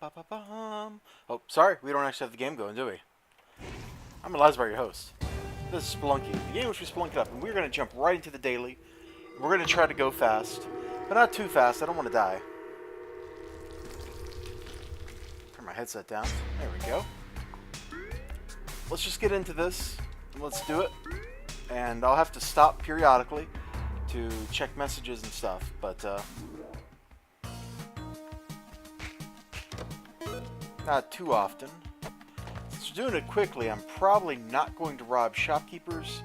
Ba-ba-bum. Oh, sorry, we don't actually have the game going, do we? I'm Elazar, your host. This is Spelunky, the game which we spelunked up, and we're going to jump right into the daily. We're going to try to go fast, but not too fast. I don't want to die. Turn my headset down. There we go. Let's just get into this, and let's do it. And I'll have to stop periodically to check messages and stuff, but not too often. Since we're doing it quickly, I'm probably not going to rob shopkeepers.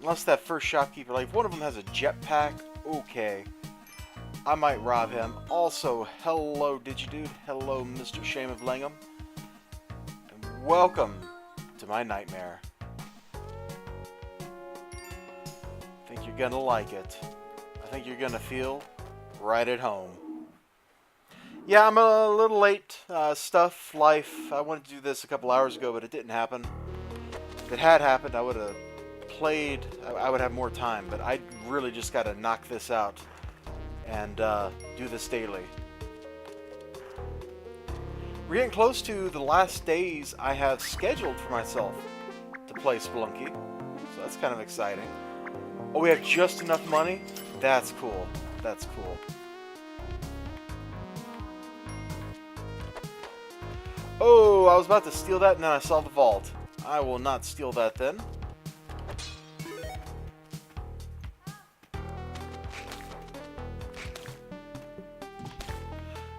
Unless that first shopkeeper, like if one of them has a jetpack, okay. I might rob him. Also, hello Digidude. Hello Mr. Shame of Langham. And welcome to my nightmare. I think you're gonna like it. I think you're gonna feel right at home. Yeah, I'm a little late. Stuff, life. I wanted to do this a couple hours ago, but it didn't happen. If it had happened, I would have played. I would have more time, but I really just got to knock this out and do this daily. We're getting close to the last days I have scheduled for myself to play Spelunky, so that's kind of exciting. Oh, we have just enough money? That's cool. That's cool. Oh, I was about to steal that and then I saw the vault. I will not steal that then.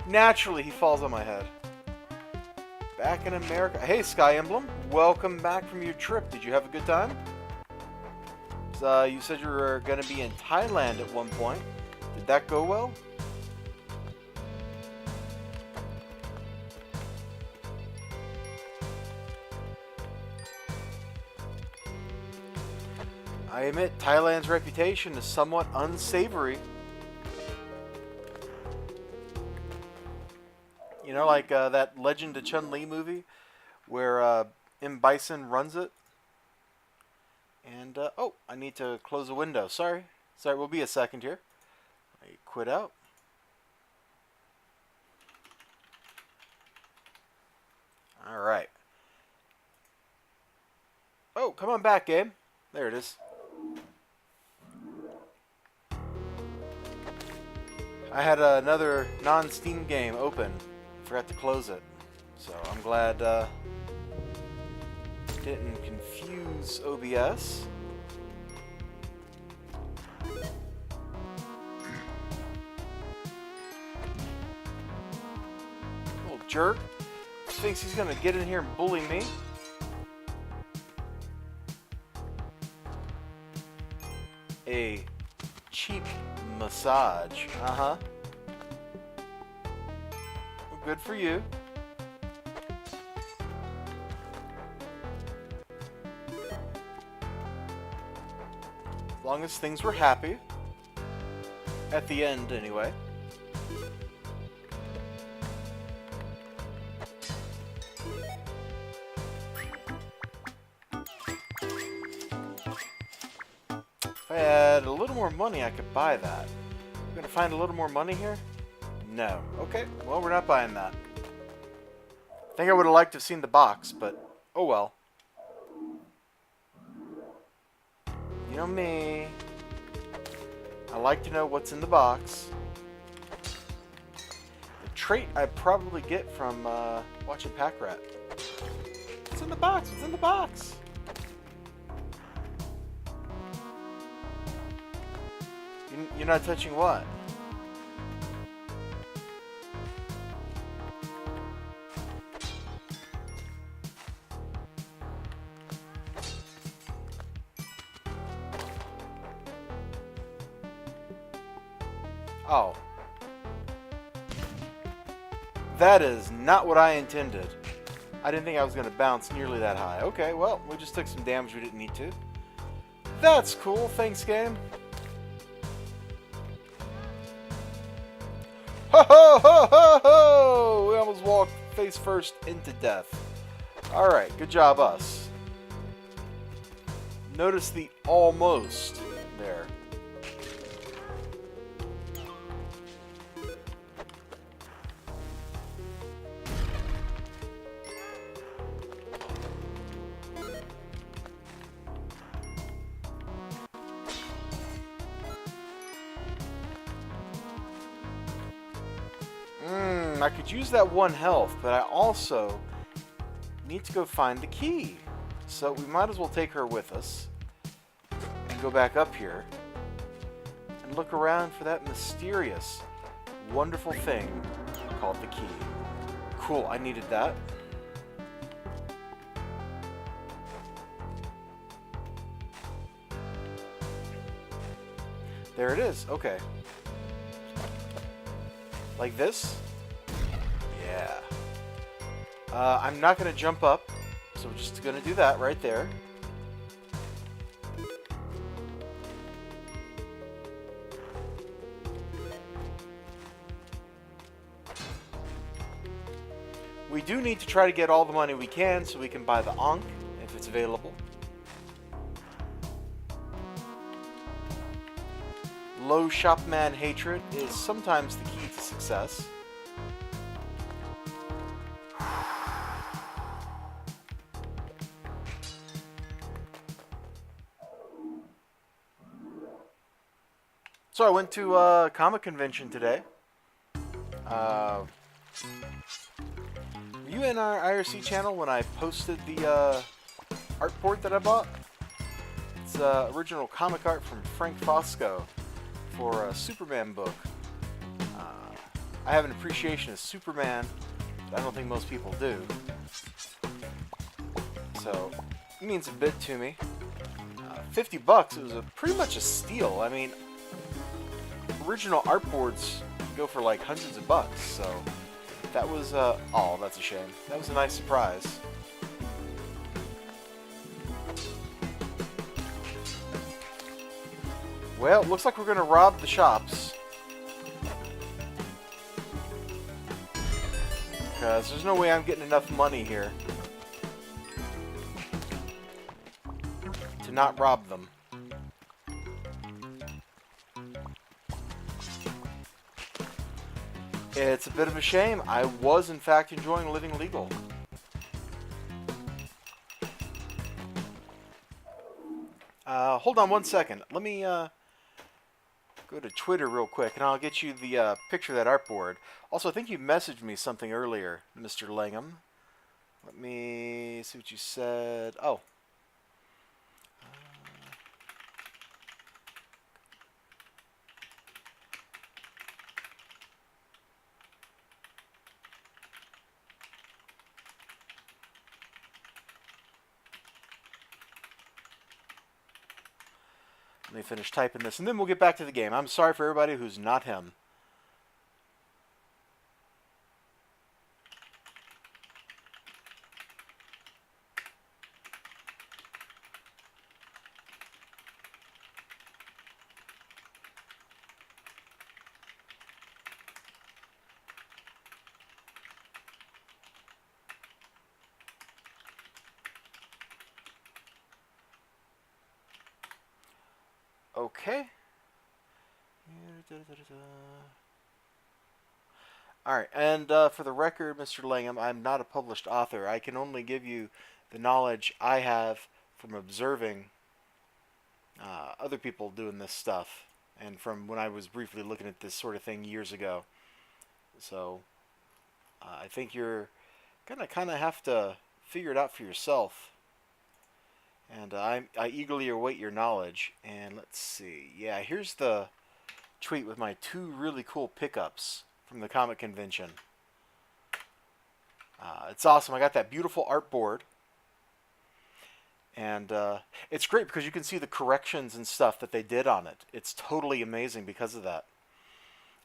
Naturally, he falls on my head. Back in America. Hey, Sky Emblem. Welcome back from your trip. Did you have a good time? You said you were going to be in Thailand at one point. Did that go well? I admit, Thailand's reputation is somewhat unsavory. You know, like that Legend of Chun-Li movie where M. Bison runs it. And, oh, I need to close a window. Sorry, we'll be a second here. I quit out. Alright. Oh, come on back, game. There it is. I had another non-Steam game open. Forgot to close it. So I'm glad didn't confuse OBS. Little jerk. Thinks he's gonna get in here and bully me. A cheap massage. Uh-huh. Well, good for you. As long as things were happy. At the end, anyway. If I had a little more money, I could buy that. I'm gonna find a little more money here? No. Okay, well, we're not buying that. I think I would have liked to have seen the box, but oh well. You know me. I like to know what's in the box. The trait I probably get from watching Pack Rat. What's in the box? What's in the box? You're not touching what? Oh. That is not what I intended. I didn't think I was going to bounce nearly that high. Okay, well, we just took some damage we didn't need to. That's cool. Thanks, game. Ho ho ho ho ho! We almost walked face first into death. Alright, good job us. Notice the almost there. I could use that 1 health, but I also need to go find the key. So we might as well take her with us and go back up here and look around for that mysterious, wonderful thing called the key. Cool, I needed that. There it is. Okay. Like this? Yeah. I'm not going to jump up, so we're just going to do that right there. We do need to try to get all the money we can so we can buy the Ankh if it's available. Low shopman hatred is sometimes the key to success. So I went to a comic convention today. Were you in our IRC channel when I posted the art board that I bought? It's original comic art from Frank Fosco for a Superman book. I have an appreciation of Superman that I don't think most people do. So it means a bit to me. $50, it was pretty much a steal. I mean, original art boards go for like hundreds of bucks, so that was, oh, that's a shame. That was a nice surprise. Well, it looks like we're going to rob the shops. Because there's no way I'm getting enough money here to not rob them. It's a bit of a shame. I was, in fact, enjoying living legal. Hold on one second. Let me go to Twitter real quick, and I'll get you the picture of that artboard. Also, I think you messaged me something earlier, Mr. Langham. Let me see what you said. Oh. Let me finish typing this, and then we'll get back to the game. I'm sorry for everybody who's not him. Okay. Alright, and for the record, Mr. Langham, I'm not a published author. I can only give you the knowledge I have from observing other people doing this stuff, and from when I was briefly looking at this sort of thing years ago. So, I think you're gonna kind of have to figure it out for yourself. And I eagerly await your knowledge. And let's see. Yeah, here's the tweet with my 2 really cool pickups from the comic convention. It's awesome. I got that beautiful art board. And it's great because you can see the corrections and stuff that they did on it. It's totally amazing because of that.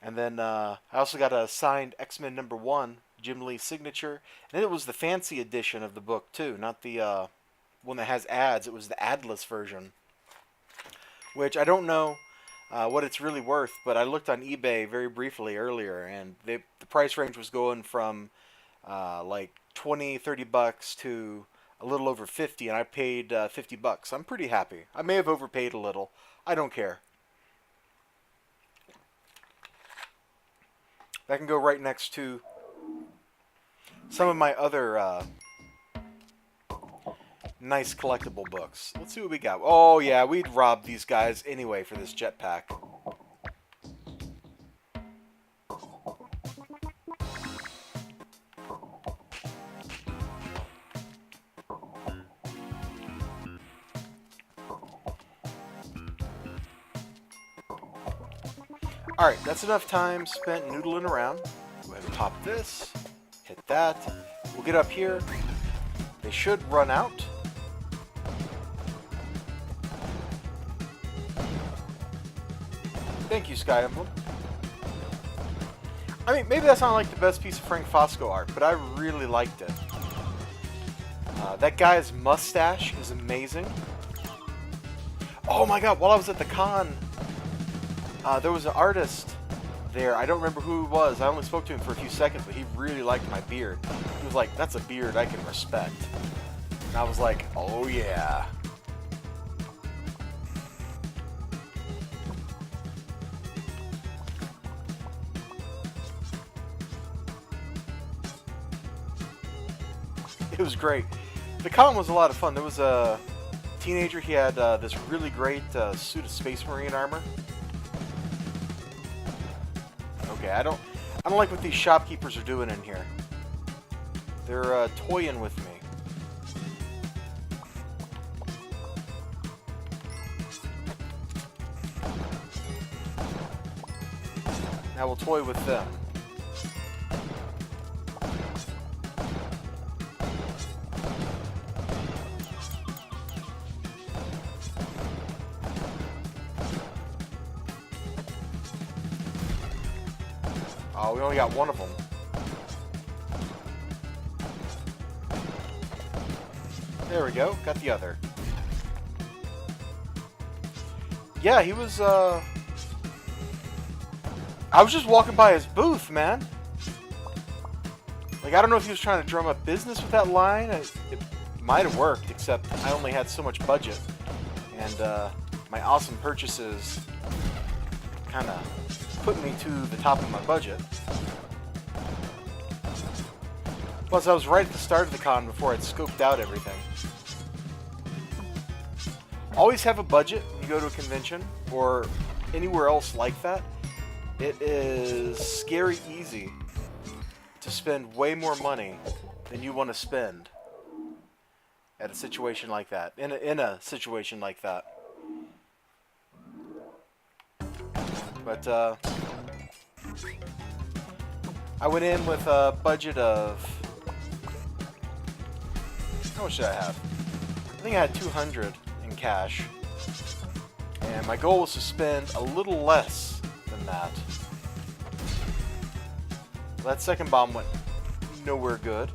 And then I also got a signed X-Men #1, Jim Lee signature. And it was the fancy edition of the book, too. Not the one that has ads. It was the adless version, which I don't know what it's really worth, but I looked on eBay very briefly earlier, and the price range was going from like $20-30 to a little over 50, and I paid $50. I'm pretty happy. I may have overpaid a little. I don't care. That can go right next to some of my other nice collectible books. Let's see what we got. Oh yeah, we'd rob these guys anyway for this jetpack. Alright, that's enough time spent noodling around. Go ahead and pop this. Hit that. We'll get up here. They should run out. Thank you, Sky Emblem. I mean, maybe that's not like the best piece of Frank Fosco art, but I really liked it. That guy's mustache is amazing. Oh my god, while I was at the con, there was an artist there. I don't remember who it was. I only spoke to him for a few seconds, but he really liked my beard. He was like, that's a beard I can respect. And I was like, oh yeah. It was great. The con was a lot of fun. There was a teenager. He had this really great suit of Space Marine armor. Okay, I don't like what these shopkeepers are doing in here. They're toying with me. Now we'll toy with them. Oh, we only got one of them. There we go. Got the other. Yeah, he was, I was just walking by his booth, man. Like, I don't know if he was trying to drum up business with that line. It might have worked, except I only had so much budget. And, my awesome purchases kind of put me to the top of my budget. Plus, I was right at the start of the con before I'd scoped out everything. Always have a budget when you go to a convention or anywhere else like that. It is scary easy to spend way more money than you want to spend at a situation like that. In a situation like that. But I went in with a budget of, how much did I have? I think I had 200 in cash. And my goal was to spend a little less than that. That second bomb went nowhere good.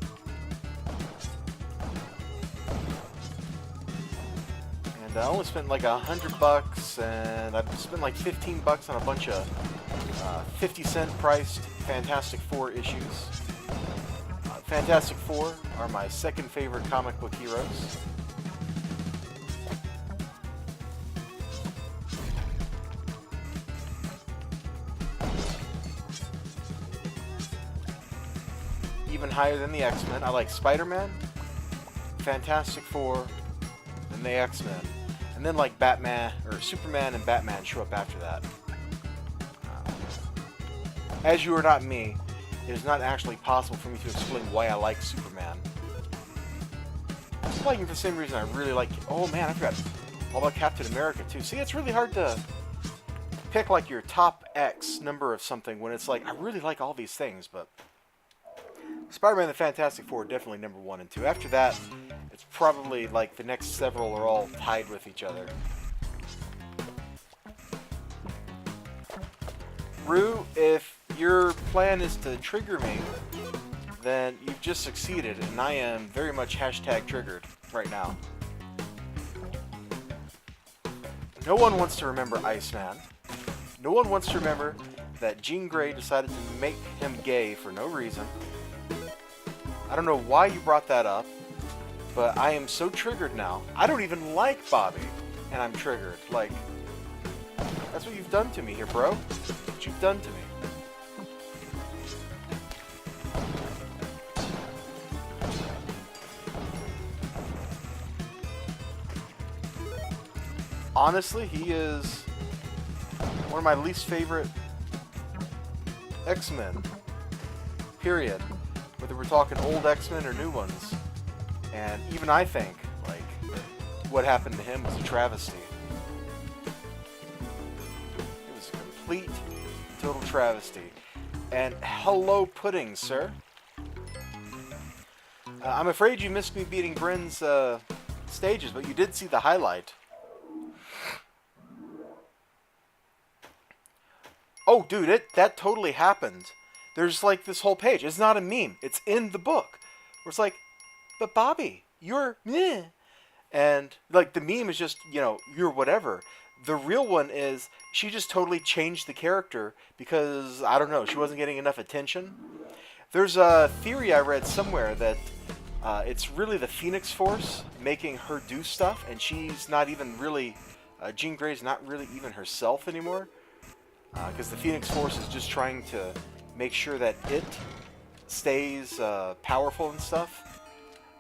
And I only spent like $100, and I spent like $15 on a bunch of 50-cent priced Fantastic Four issues. Fantastic Four are my second favorite comic book heroes. Even higher than the X-Men. I like Spider-Man, Fantastic Four, then the X-Men. And then like Batman, or Superman and Batman show up after that. As you are not me, it is not actually possible for me to explain why I like Superman. I like him for the same reason I really like... Oh man, I forgot all about Captain America too. See, it's really hard to pick like your top X number of something when it's like, I really like all these things, but... Spider-Man and the Fantastic Four are definitely number 1 and 2. After that, it's probably like the next several are all tied with each other. Rue, if your plan is to trigger me, then you've just succeeded, and I am very much hashtag triggered right now. No one wants to remember Iceman. No one wants to remember that Jean Grey decided to make him gay for no reason. I don't know why you brought that up, but I am so triggered now. I don't even like Bobby, and I'm triggered. Like, that's what you've done to me here, bro. That's what you've done to me. Honestly, he is one of my least favorite X-Men. Period. Whether we're talking old X-Men or new ones. And even I think, like, what happened to him was a travesty. It was a complete, travesty. And hello, pudding, sir. I'm afraid you missed me beating Bryn's stages, but you did see the highlight. Oh, dude, that totally happened. There's like this whole page. It's not a meme. It's in the book. Where it's like, but Bobby, you're meh. And like the meme is just, you know, you're whatever. The real one is she just totally changed the character because, I don't know, she wasn't getting enough attention. There's a theory I read somewhere that it's really the Phoenix Force making her do stuff, and she's not even really, Jean Grey's not really even herself anymore. Because the Phoenix Force is just trying to make sure that it stays powerful and stuff.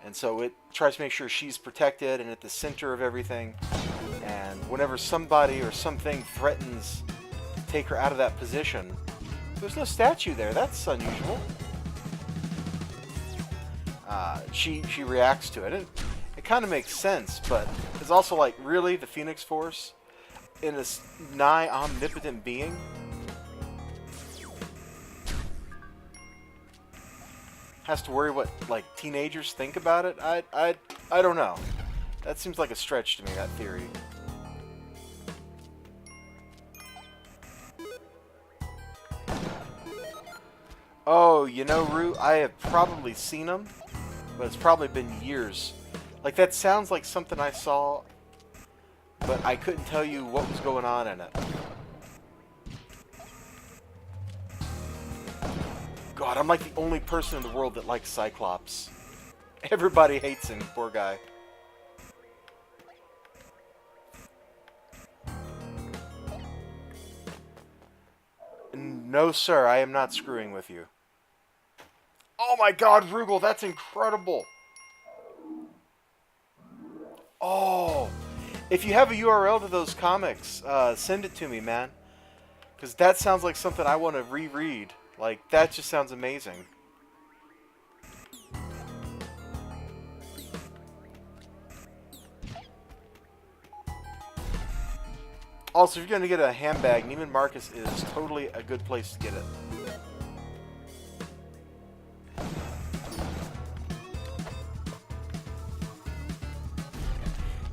And so it tries to make sure she's protected and at the center of everything. And whenever somebody or something threatens to take her out of that position, there's no statue there. That's unusual. She reacts to it. And it kind of makes sense, but it's also like, really, the Phoenix Force? In this nigh omnipotent being? Has to worry what, like, teenagers think about it? I don't know. That seems like a stretch to me, that theory. Oh, you know, Rue, I have probably seen them, but it's probably been years. Like, that sounds like something I saw, but I couldn't tell you what was going on in it. God, I'm like the only person in the world that likes Cyclops. Everybody hates him, poor guy. No, sir, I am not screwing with you. Oh my God, Rugal, that's incredible. Oh, if you have a URL to those comics, send it to me, man. Because that sounds like something I want to reread. Like, that just sounds amazing. Also, if you're going to get a handbag, Neiman Marcus is totally a good place to get it.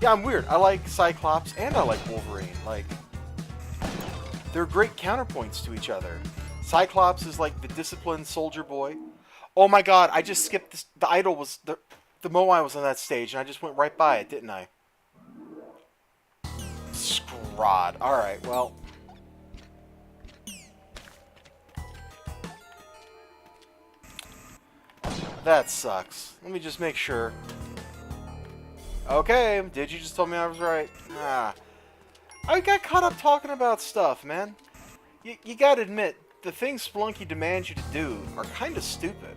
Yeah, I'm weird. I like Cyclops and I like Wolverine. Like, they're great counterpoints to each other. Cyclops is like the disciplined soldier boy. Oh my God, I just skipped this. The idol was the Moai was on that stage, and I just went right by it, didn't I? Scrod. All right, well. That sucks. Let me just make sure. Okay, did you just tell me I was right? Ah. I got caught up talking about stuff, man. You gotta admit, the things Spelunky demands you to do are kind of stupid.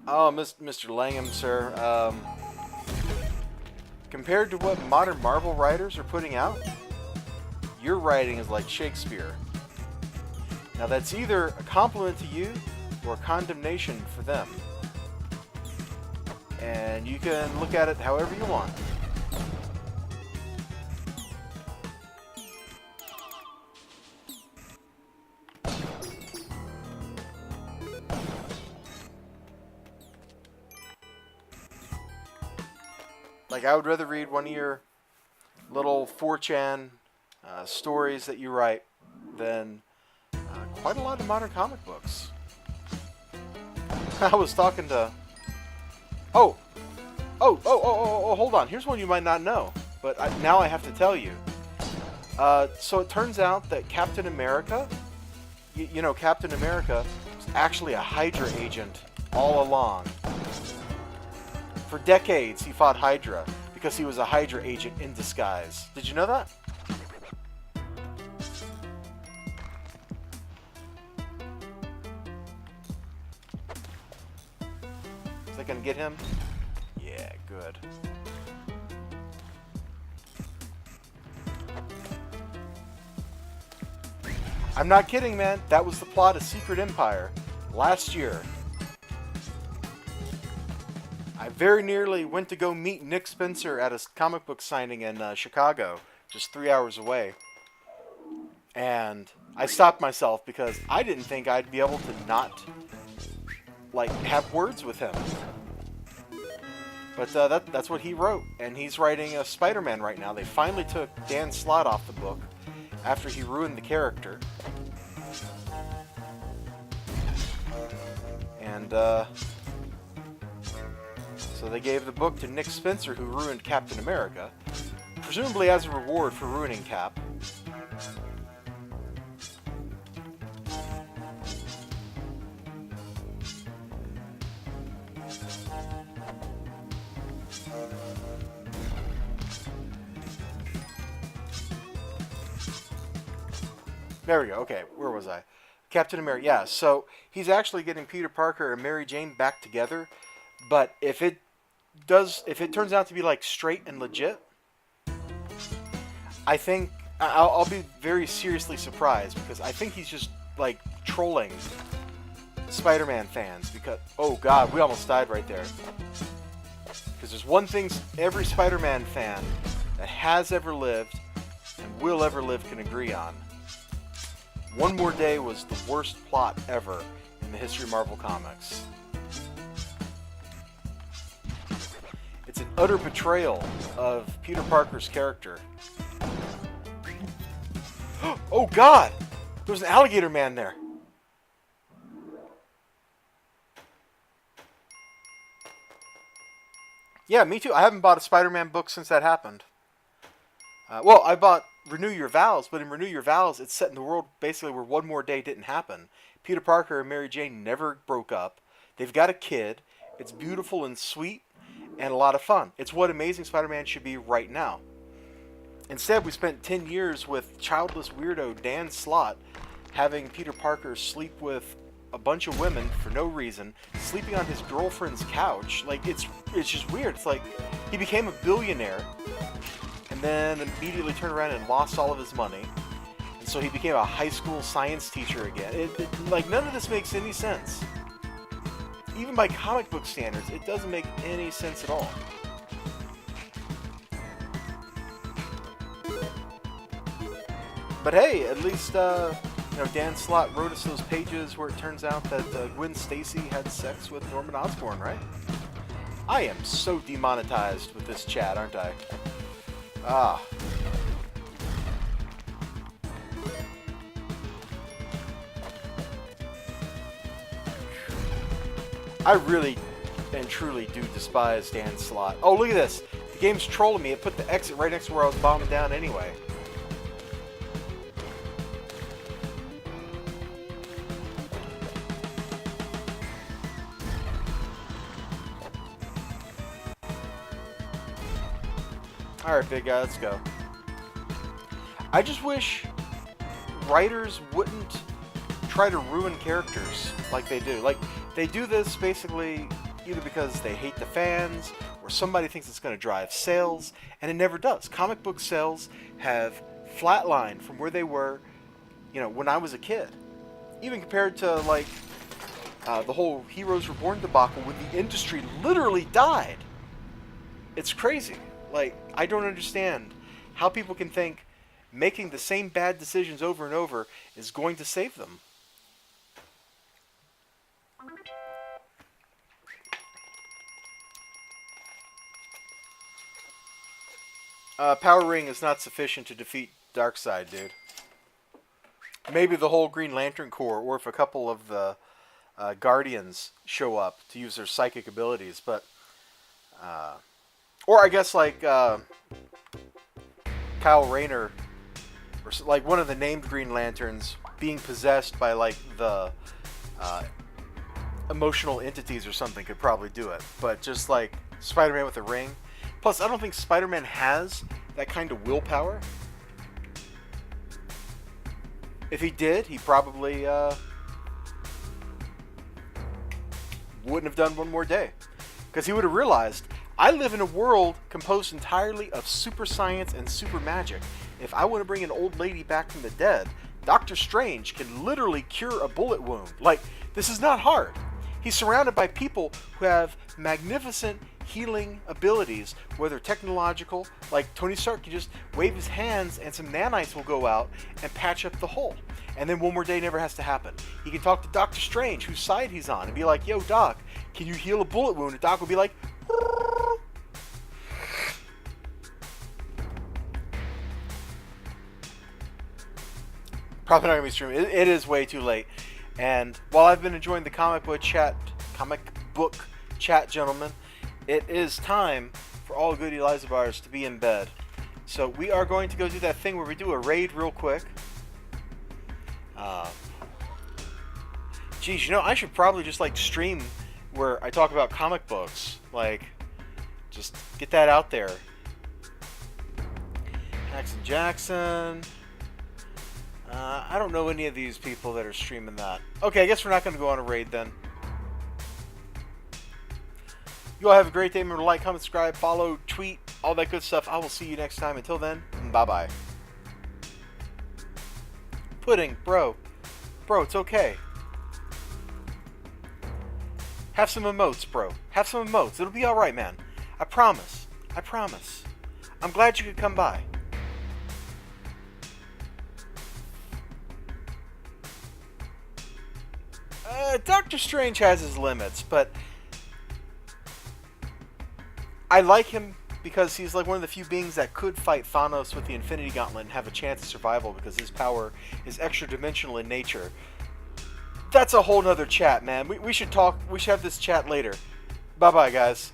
Oh, Mr. Langham, sir. Compared to what modern Marvel writers are putting out, your writing is like Shakespeare. Now that's either a compliment to you or a condemnation for them. And you can look at it however you want. Like, I would rather read one of your little 4chan stories that you write than quite a lot of modern comic books. I was talking to... Oh, hold on. Here's one you might not know, but now I have to tell you. So it turns out that Captain America, you know, Captain America was actually a Hydra agent all along. For decades, he fought Hydra because he was a Hydra agent in disguise. Did you know that? Is that gonna get him? Yeah, good. I'm not kidding, man. That was the plot of Secret Empire last year. I very nearly went to go meet Nick Spencer at a comic book signing in Chicago, just 3 hours away. And I stopped myself because I didn't think I'd be able to not, like, have words with him. But that's what he wrote, and he's writing a Spider-Man right now. They finally took Dan Slott off the book after he ruined the character. And, so they gave the book to Nick Spencer, who ruined Captain America, presumably as a reward for ruining Cap. There we go. Okay, where was I? Captain America. Yeah, so he's actually getting Peter Parker and Mary Jane back together, but if it turns out to be like straight and legit, I think I'll be very seriously surprised, because I think he's just like trolling Spider-Man fans, because oh god, we almost died right there. Because there's one thing every Spider-Man fan that has ever lived and will ever live can agree on. One More Day was the worst plot ever in the history of Marvel Comics. It's an utter betrayal of Peter Parker's character. Oh god! There was an alligator man there. Yeah, me too. I haven't bought a Spider-Man book since that happened. Well, I bought Renew Your Vows, but in Renew Your Vows, it's set in the world basically where One More Day didn't happen. Peter Parker and Mary Jane never broke up. They've got a kid. It's beautiful and sweet and a lot of fun. It's what Amazing Spider-Man should be right now. Instead, we spent 10 years with childless weirdo Dan Slott having Peter Parker sleep with a bunch of women for no reason, sleeping on his girlfriend's couch. Like, it's just weird. It's like he became a billionaire and then immediately turned around and lost all of his money. And so he became a high school science teacher again. Like, none of this makes any sense. Even by comic book standards, it doesn't make any sense at all. But hey, at least, Dan Slott wrote us those pages where it turns out that Gwen Stacy had sex with Norman Osborn, right? I am so demonetized with this chat, aren't I? Ah. I really and truly do despise Dan Slott. Oh, look at this. The game's trolling me. It put the exit right next to where I was bombing down anyway. Alright, big guy, let's go. I just wish writers wouldn't try to ruin characters like they do. Like, they do this basically either because they hate the fans or somebody thinks it's going to drive sales, and it never does. Comic book sales have flatlined from where they were, when I was a kid. Even compared to, like, the whole Heroes Reborn debacle when the industry literally died. It's crazy. Like, I don't understand how people can think making the same bad decisions over and over is going to save them. Power Ring is not sufficient to defeat Darkseid, dude. Maybe the whole Green Lantern Corps, or if a couple of the Guardians show up to use their psychic abilities, but... or I guess like Kyle Rayner, or like one of the named Green Lanterns being possessed by like the emotional entities or something could probably do it. But just like Spider-Man with a ring. Plus, I don't think Spider-Man has that kind of willpower. If he did, he probably wouldn't have done One More Day. Because he would have realized, I live in a world composed entirely of super science and super magic. If I want to bring an old lady back from the dead, Doctor Strange can literally cure a bullet wound. Like, this is not hard. He's surrounded by people who have magnificent healing abilities, whether technological, like Tony Stark can just wave his hands and some nanites will go out and patch up the hole. And then one more day never has to happen. He can talk to Doctor Strange, whose side he's on, and be like, yo, Doc, can you heal a bullet wound? And Doc will be like, probably not going to be streaming. It is way too late. And while I've been enjoying the comic book chat, gentlemen, it is time for all good Eliza bars to be in bed. So we are going to go do that thing where we do a raid real quick. Geez, I should probably just like stream where I talk about comic books. Like, just get that out there. Jackson. I don't know any of these people that are streaming that. Okay, I guess we're not going to go on a raid then. You all have a great day. Remember to like, comment, subscribe, follow, tweet, all that good stuff. I will see you next time. Until then, bye-bye. Pudding, bro. Bro, it's okay. Have some emotes, bro. Have some emotes. It'll be alright, man. I promise. I promise. I'm glad you could come by. Doctor Strange has his limits, but I like him because he's like one of the few beings that could fight Thanos with the Infinity Gauntlet and have a chance of survival because his power is extra-dimensional in nature. That's a whole nother chat, man. We should talk. We should have this chat later. Bye-bye, guys.